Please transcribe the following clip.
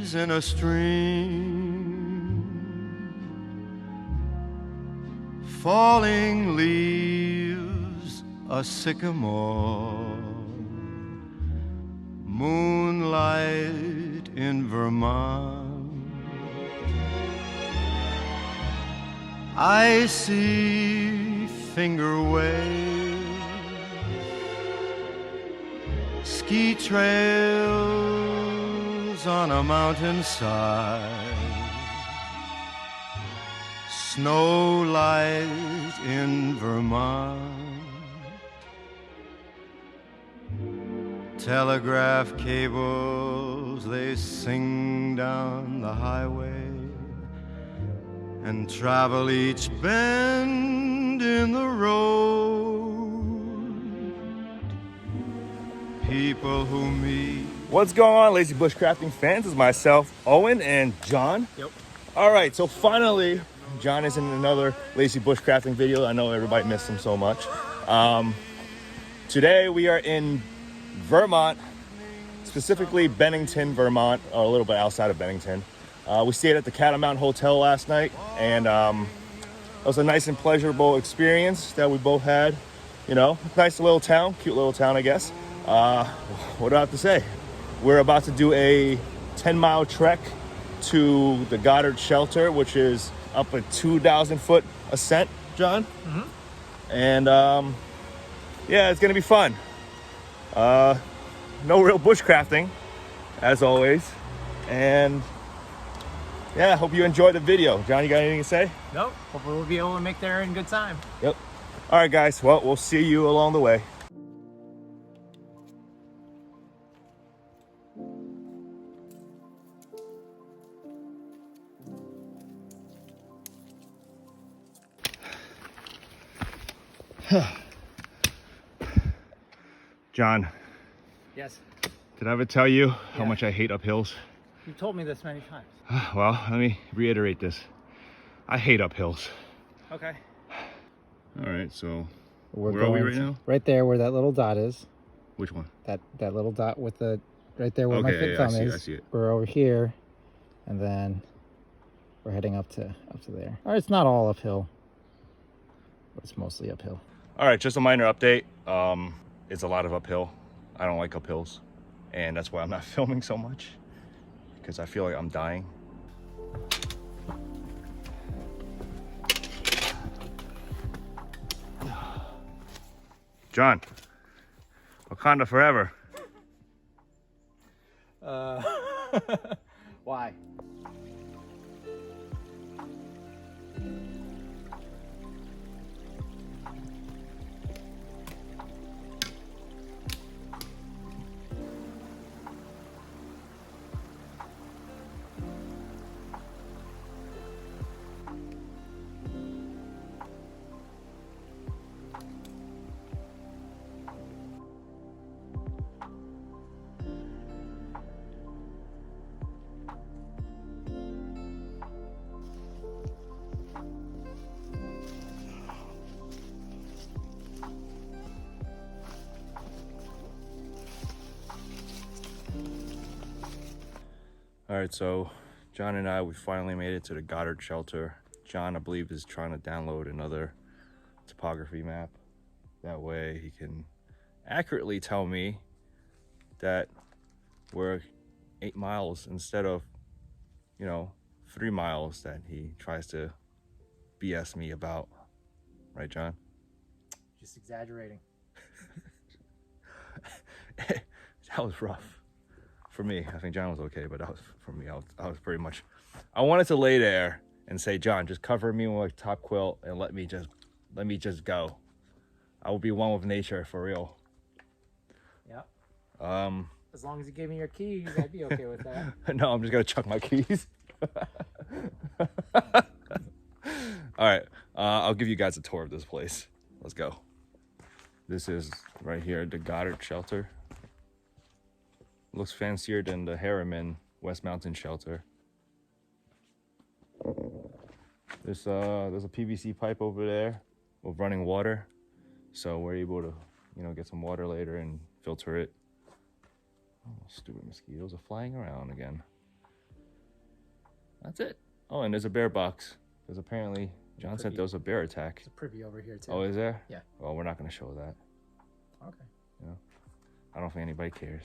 leaves in a stream, falling leaves, a sycamore, moonlight in Vermont. I see finger waves, ski trails on a mountainside, snow light in Vermont, telegraph cables, they sing down the highway and travel each bend in the road. People who meet. What's going on, Lazy Bushcrafting fans? It's myself, Owen, and John. Yep. All right, so finally, John is in another Lazy Bushcrafting video. I know everybody missed him so much. Today we are in Vermont, specifically Bennington, Vermont, or a little bit outside of Bennington. We stayed at the Catamount Hotel last night, and it was a nice and pleasurable experience that we both had. You know, nice little town, cute little town, I guess. What do I have to say? We're about to do a 10-mile trek to the Goddard Shelter, which is up a 2,000-foot ascent, John. Mm-hmm. And yeah, it's gonna be fun. No real bushcrafting, as always. And yeah, I hope you enjoyed the video. John, you got anything to say? Nope. Hopefully we'll be able to make there in good time. Yep. All right, guys. Well, we'll see you along the way. John, Yes. did I ever tell you how much I hate uphills? You've told me this many times. Well, let me reiterate this. I hate uphills. Okay. All right, so We're where are we going right now? Right there where that little dot is. Which one? That little dot with the right there where my Okay, yeah, thumb I see it, is. I see it. We're over here, and then we're heading up to there. Or it's not all uphill, but it's mostly uphill. All right, just a minor update. It's a lot of uphill. I don't like uphills, and that's why I'm not filming so much, because I feel like I'm dying. John, Wakanda forever. Why? All right, so John and I, we finally made it to the Goddard Shelter. John, I believe, is trying to download another topography map. That way he can accurately tell me that we're 8 miles instead of, 3 miles that he tries to BS me about. Right, John? Just exaggerating. That was rough. For me, I think John was okay, but that was for me. I was pretty much. I wanted to lay there and say, John, just cover me with a top quilt and let me just go. I will be one with nature for real. Yep. Um. As long as you give me your keys, I'd be okay with that. No, I'm just gonna chuck my keys. All right, I'll give you guys a tour of this place. Let's go. This is right here, the Goddard Shelter. Looks fancier than the Harriman West Mountain Shelter. There's a PVC pipe over there with running water, so we're able to, get some water later and filter it. Oh, stupid mosquitoes are flying around again. That's it. Oh, and there's a bear box. Because apparently John said there was a bear attack. There's a privy over here too. Oh, is there? Yeah. Well, we're not going to show that. Okay. I don't think anybody cares.